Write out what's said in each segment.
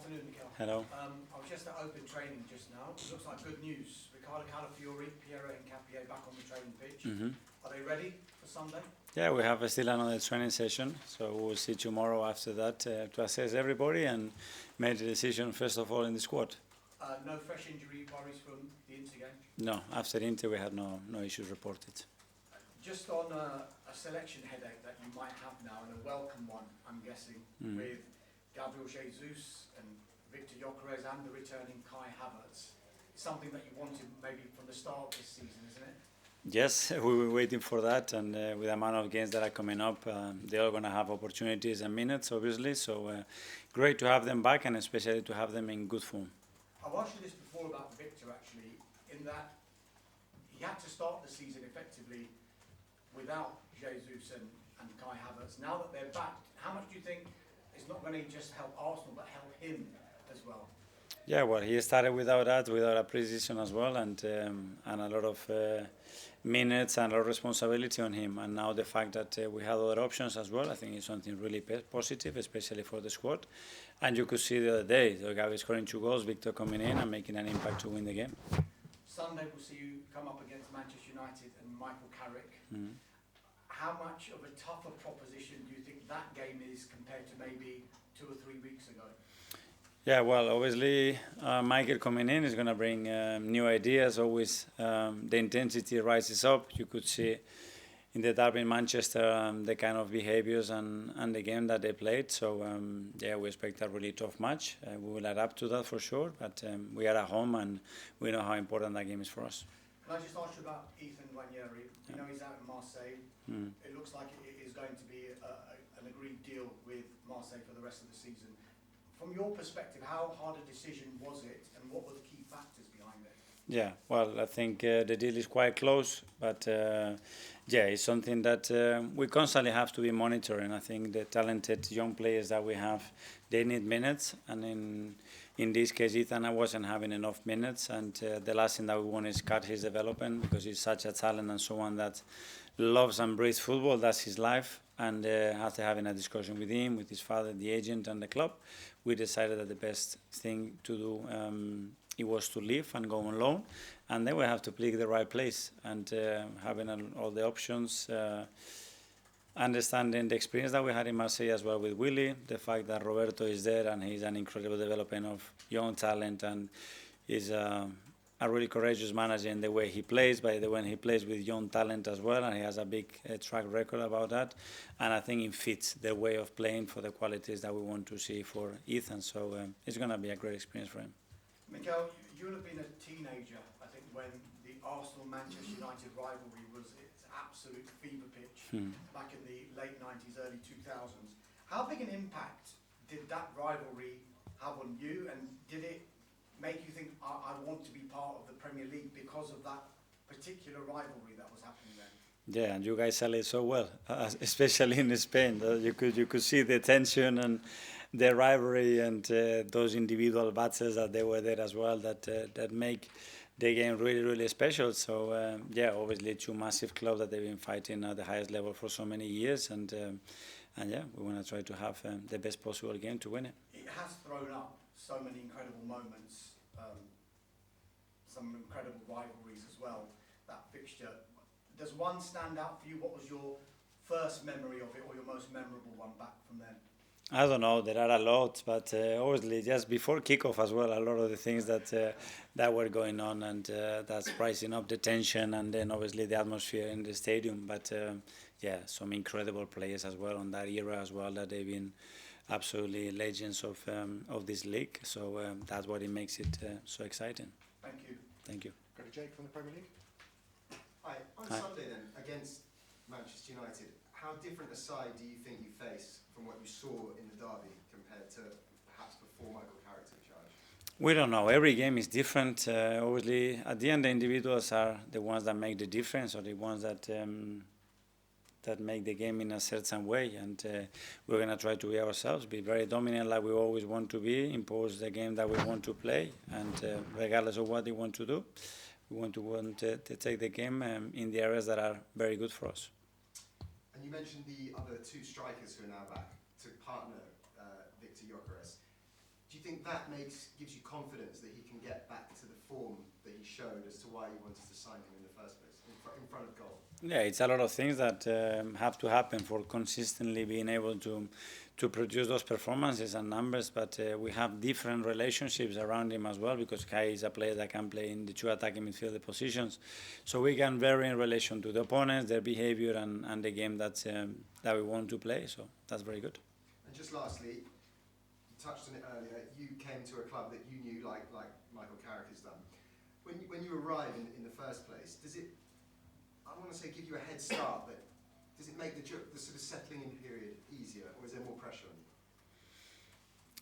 Afternoon, Mikel. Hello. I was just at open training just now. It looks like good news. Ricardo Calafiori, Piero and Capier back on the training pitch. Are they ready for Sunday? Yeah, we have still another training session, so we'll see tomorrow after that to assess everybody and make the decision first of all in the squad. No fresh injury worries from the Inter game? No, after Inter we had no issues reported. Just on a selection headache that you might have now, and a welcome one, I'm guessing, with Gabriel Jesus and Victor Gyökeres and the returning Kai Havertz. It's something that you wanted maybe from the start of this season, isn't it? Yes, we were waiting for that, and with the amount of games that are coming up, they're all going to have opportunities and minutes, obviously, so great to have them back, and especially to have them in good form. I've asked you this before about Victor, actually, in that he had to start the season effectively without Jesus and Kai Havertz. Now that they're back, how much do you think it's not going to just help Arsenal, but help him as well? Yeah, well, he started without a pre-season as well, and a lot of minutes and a lot of responsibility on him. And now the fact that we have other options as well, I think is something really positive, especially for the squad. And you could see the other day, Gavi scoring 2 goals, Victor coming in and making an impact to win the game. Sunday we'll see you come up against Manchester United and Michael Carrick. How much of a tougher proposition do you think that game is compared to maybe 2 or 3 weeks ago? Yeah, well, obviously, Michael coming in is going to bring new ideas. Always the intensity rises up. You could see in the derby in Manchester the kind of behaviors and the game that they played. So, yeah, we expect a really tough match. We will adapt to that for sure, but we are at home and we know how important that game is for us. Can I just ask you about Ethan Nwaneri? You know he's out in Marseille. It looks like it is going to be an agreed deal with Marseille for the rest of the season. From your perspective, how hard a decision was it, and what were the key factors behind it? Yeah, well, I think the deal is quite close, but yeah, it's something that we constantly have to be monitoring. I think the talented young players that we have, they need minutes, and in this case, Ethan wasn't having enough minutes, and the last thing that we want is cut his development, because he's such a talent and someone that loves and breathes football. That's his life. And after having a discussion with him, with his father, the agent, and the club, we decided that the best thing to do it was to leave and go on loan, and then we have to pick the right place. And having all the options, understanding the experience that we had in Marseille as well with Willy, the fact that Roberto is there and he's an incredible development of young talent, and is a really courageous manager in the way he plays, by the way he plays with young talent as well, and he has a big track record about that. And I think it fits the way of playing for the qualities that we want to see for Ethan. So it's going to be a great experience for him. Mikel, you would have been a teenager, I think, when the Arsenal-Manchester United rivalry was its absolute fever pitch back in the late 90s, early 2000s. How big an impact did that rivalry have on you, and did it make you think, I want to be part of the Premier League because of that particular rivalry that was happening then? Yeah, and you guys sell it so well, especially in Spain. You could see the tension and the rivalry and those individual battles that they were there as well, that make the game really, really special. So yeah, obviously 2 massive clubs that they've been fighting at the highest level for so many years, and yeah, we want to try to have the best possible game to win it. It has thrown up so many incredible moments, some incredible rivalries as well, that fixture. Does one stand out for you? What was your first memory of it, or your most memorable one back from then? I don't know, there are a lot, but obviously just before kickoff as well, a lot of the things that were going on, and that's rising up the tension, and then obviously the atmosphere in the stadium. But yeah, some incredible players as well on that era as well, that they've been absolutely legends of this league. So that's what it makes it so exciting. Thank you. Thank you. Go to Jake from the Premier League. Hi. On Sunday then, against Manchester United, how different a side do you think you face from what you saw in the derby compared to perhaps before Michael Carrick took charge? We don't know. Every game is different. Obviously, at the end, the individuals are the ones that make the difference, or the ones that make the game in a certain way. And we're going to try to be ourselves, be very dominant like we always want to be, impose the game that we want to play, and regardless of what they want to do, we want to take the game in the areas that are very good for us. And you mentioned the other 2 strikers who are now back to partner Victor Gyökeres. Do you think that gives you confidence that he can get back to the form that he showed as to why you wanted to sign him in the first place, in front of goal? Yeah, it's a lot of things that have to happen for consistently being able to produce those performances and numbers, but we have different relationships around him as well, because Kai is a player that can play in the two attacking midfield positions. So we can vary in relation to the opponents, their behavior, and the game that we want to play. So that's very good. And just lastly, you touched on it earlier, you came to a club that you knew like Michael Carrick has done. When you arrive in the first place, does it, I want to say, give you a head start, but does it make the sort of settling in period easier, or is there more pressure on you?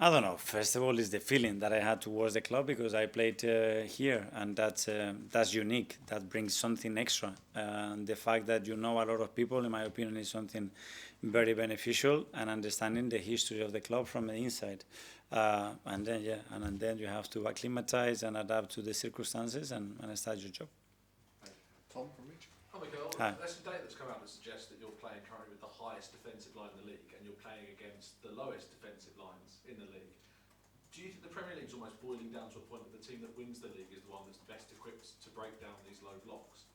I don't know. First of all, it's the feeling that I had towards the club, because I played here, and that's unique. That brings something extra. And the fact that you know a lot of people, in my opinion, is something very beneficial, and understanding the history of the club from the inside. And then you have to acclimatize and adapt to the circumstances and start your job. Tom from Reach. Hi, Mikel. Hi. There's some data that's come out that suggests that you're playing currently with the highest defensive line in the league, and you're playing against the lowest defensive lines in the league. Do you think the Premier League's almost boiling down to a point that the team that wins the league is the one that's best equipped to break down these low blocks?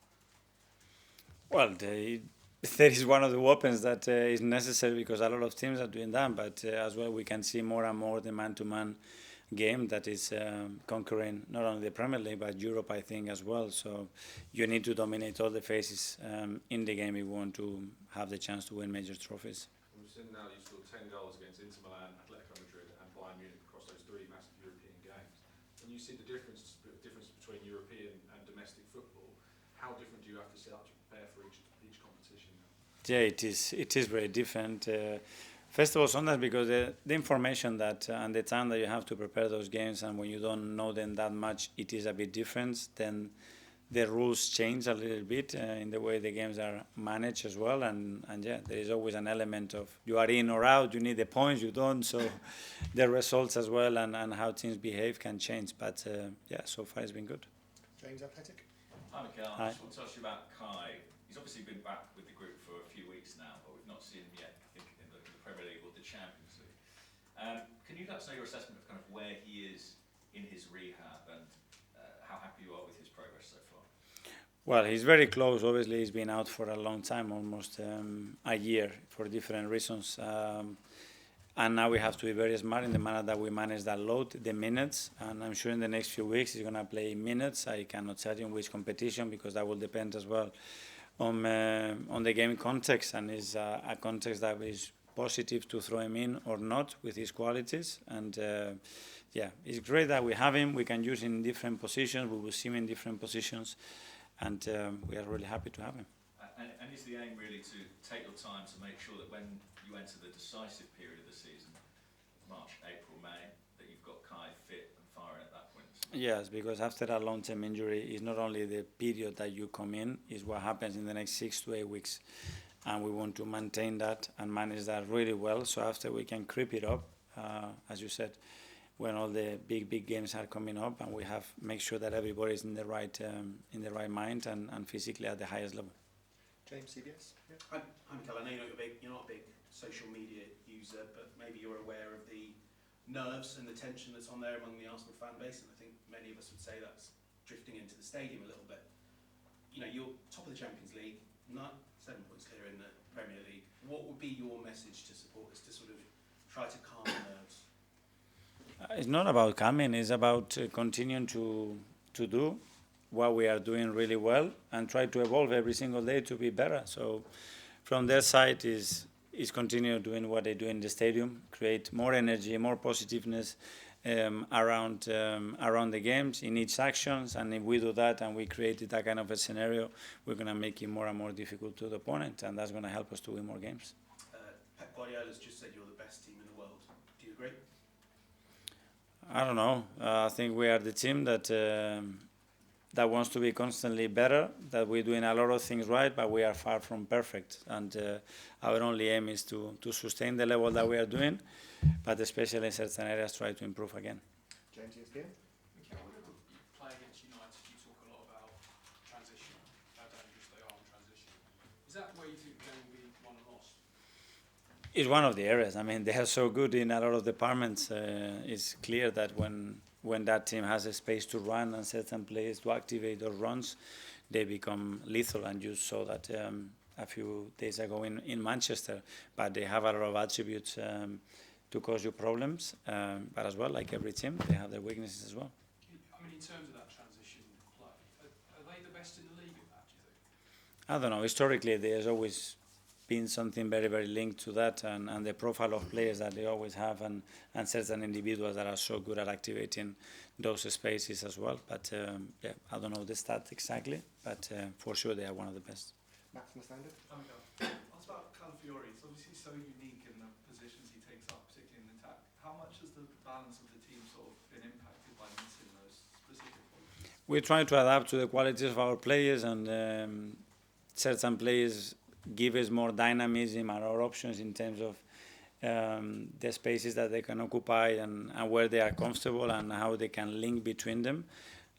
Well, that is one of the weapons that is necessary, because a lot of teams are doing that. But as well, we can see more and more the man-to-man game that is conquering not only the Premier League but Europe, I think, as well. So you need to dominate all the phases in the game if you want to have the chance to win major trophies. We've seen now you've scored 10 goals against Inter Milan, Atletico Madrid and Bayern Munich across those three massive European games. When you see the difference between European and domestic football, how different do you have to set up to prepare for each competition? Yeah, it is very different. First of all, sometimes because the information that and the time that you have to prepare those games, and when you don't know them that much, it is a bit different. Then the rules change a little bit in the way the games are managed as well. And yeah, there is always an element of you are in or out, you need the points, you don't. So the results as well and how teams behave can change. But yeah, so far it's been good. James Athletic. Hi, Mikel. Hi. I just want to ask you about Kai. He's obviously been back with the group for a few weeks now, but we've not seen him yet, I think, in the Premier League or the Champions League. Can you let us know your assessment of kind of where he is in his rehab and how happy you are with his progress so far? Well, he's very close. Obviously, he's been out for a long time, almost a year, for different reasons. And now we have to be very smart in the manner that we manage that load, the minutes. And I'm sure in the next few weeks he's going to play minutes. I cannot tell you in which competition, because that will depend as well on the game context. And it's a context that is positive to throw him in or not with his qualities. And yeah, it's great that we have him. We can use him in different positions. We will see him in different positions. And we are really happy to have him. And is the aim really to take your time to make sure that when you enter the decisive period of the season, March, April, May, that you've got Kai fit and firing at that point? Yes, because after a long-term injury, it's not only the period that you come in, it's what happens in the next 6 to 8 weeks. And we want to maintain that and manage that really well. So after we can creep it up, as you said, when all the big games are coming up, and we have make sure that everybody is in the right mind and physically at the highest level. James, CBS. Yeah. Hi, Mikel. I know you're not a big social media user, but maybe you're aware of the nerves and the tension that's on there among the Arsenal fan base, and I think many of us would say that's drifting into the stadium a little bit. You know, you're top of the Champions League, 7 points clear in the Premier League. What would be your message to supporters to sort of try to calm the nerves? It's not about calming, it's about continuing to do what we are doing really well and try to evolve every single day to be better. So from their side is continue doing what they do in the stadium, create more energy, more positiveness around the games in each actions. And if we do that and we create that kind of a scenario, we're going to make it more and more difficult to the opponent, and that's going to help us to win more games. Pep Guardiola's just said you're the best team in the world. Do you agree? I don't know. I think we are the team that wants to be constantly better, that we're doing a lot of things right, but we are far from perfect. And our only aim is to sustain the level that we are doing, but especially in certain areas try to improve again. James, ESPN. Mikel, whenever you play against United, you talk a lot about transition, how dangerous they are in transition. Is that where you think the game will be won and lost? It's one of the areas. I mean, they are so good in a lot of departments. It's clear that when that team has a space to run and certain players to activate those runs, they become lethal. And you saw that a few days ago in Manchester. But they have a lot of attributes to cause you problems. But as well, like every team, they have their weaknesses as well. I mean, in terms of that transition play, are they the best in the league at that, do you think? I don't know. Historically, there's always been something very, very linked to that, and the profile of players that they always have, and certain individuals that are so good at activating those spaces as well. But yeah, I don't know the stat exactly, but for sure they are one of the best. Matt from the Standard. Asked about Calafiori. It's obviously so unique in the positions he takes up, particularly in attack. How much has the balance of the team sort of been impacted by missing those specific qualities? We try to adapt to the qualities of our players, and certain players give us more dynamism and our options in terms of the spaces that they can occupy and where they are comfortable and how they can link between them.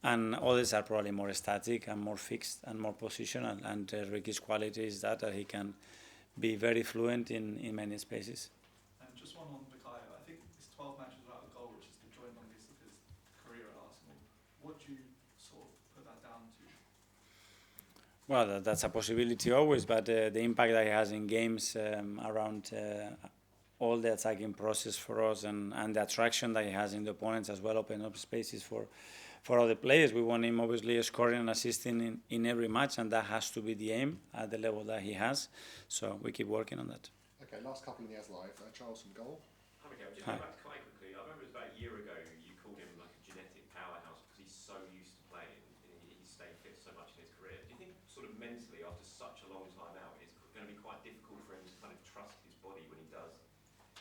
And others are probably more static and more fixed and more positional. And Ricky's quality is that he can be very fluent in many spaces. And just one on Bukayo. I think it's 12 matches without a goal, which is the joint longest of his career at Arsenal. What do you sort of put that down to? Well, that's a possibility always, but the impact that he has in games around all the attacking process for us and the attraction that he has in the opponents as well, open up spaces for other players. We want him obviously scoring and assisting in every match, and that has to be the aim at the level that he has. So we keep working on that. Okay, last couple of years live. Charles from goal. Hi, Mikel. Just Hi. going back to Kai quickly. I remember it was about a year ago you called him like a genetic powerhouse because he's so used to playing and he's stayed fit so much in his career. Do you think sort of mentally after such a long time out it's going to be quite difficult for him to kind of trust his body when he does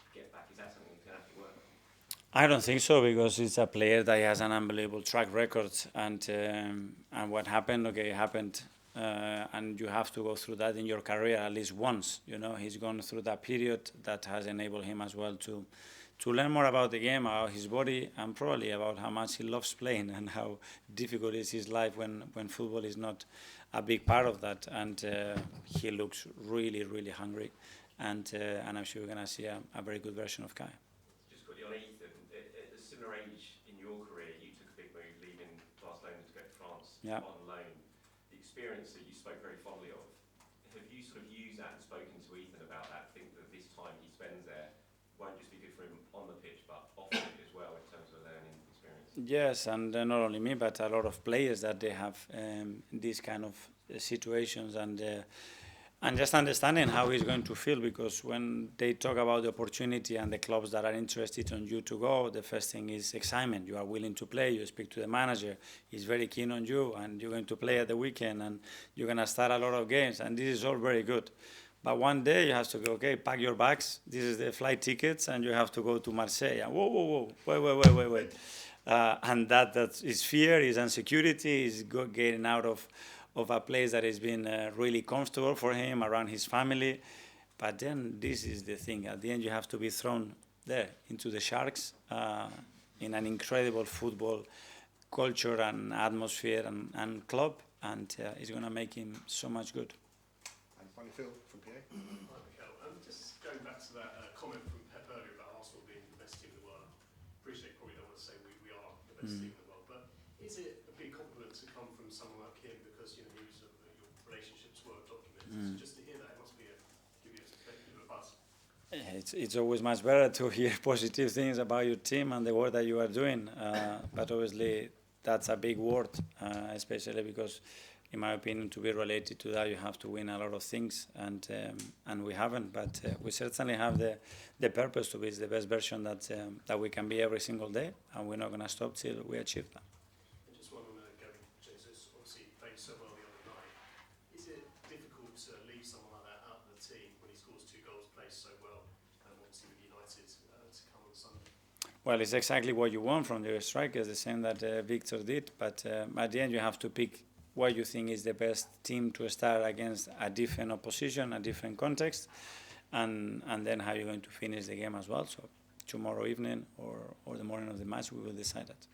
get back? Is that something he's going to have to work on? I don't think so, because it's a player that has an unbelievable track record, and what happened, okay, it happened, and you have to go through that in your career at least once. You know, he's gone through that period that has enabled him as well to learn more about the game, about his body, and probably about how much he loves playing and how difficult is his life when football is not a big part of that. And he looks really, really hungry, and I'm sure we're going to see a very good version of Kai. Just quickly on Ethan, at a similar age in your career, you took a big move leaving Barcelona to go to France on loan. The experience that you spoke very fondly of, have you sort of used that and spoken to Ethan about that? Think that this time he spends there won't just be good for him on the pitch, but off it as well in terms of learning experience? Yes, and not only me, but a lot of players that they have these kind of situations, and just understanding how he's going to feel, because when they talk about the opportunity and the clubs that are interested in you to go, the first thing is excitement. You are willing to play, you speak to the manager, he's very keen on you, and you're going to play at the weekend, and you're going to start a lot of games, and this is all very good. But one day you have to go, okay, pack your bags, this is the flight tickets, and you have to go to Marseille. Whoa, wait. And that is fear, is insecurity, is getting out of a place that has been really comfortable for him, around his family. But then this is the thing. At the end, you have to be thrown there into the Sharks in an incredible football culture and atmosphere and club, and it's going to make him so much good. And finally, Phil from PA. Hi, Mikel. Just going back to that comment from Pep earlier about Arsenal being the best team in the world. Appreciate probably don't want to say we are the best team in the world, but is it a big compliment to come from someone like him because you know your relationships were documented? So just to hear that, it must be give you a bit of a buzz. It's always much better to hear positive things about your team and the work that you are doing, but obviously that's a big word, especially because, in my opinion, to be related to that, you have to win a lot of things, and we haven't. But we certainly have the purpose to be the best version that we can be every single day, and we're not going to stop till we achieve that. And just one on Gabriel Jesus. Obviously, he played so well the other night. Is it difficult to leave someone like that out of the team when he scores 2 goals, plays so well, obviously with United to come on Sunday? Well, it's exactly what you want from your strikers, the same that Victor did. But at the end, you have to pick what you think is the best team to start against a different opposition, a different context, and then how you're going to finish the game as well. So tomorrow evening or the morning of the match, we will decide that.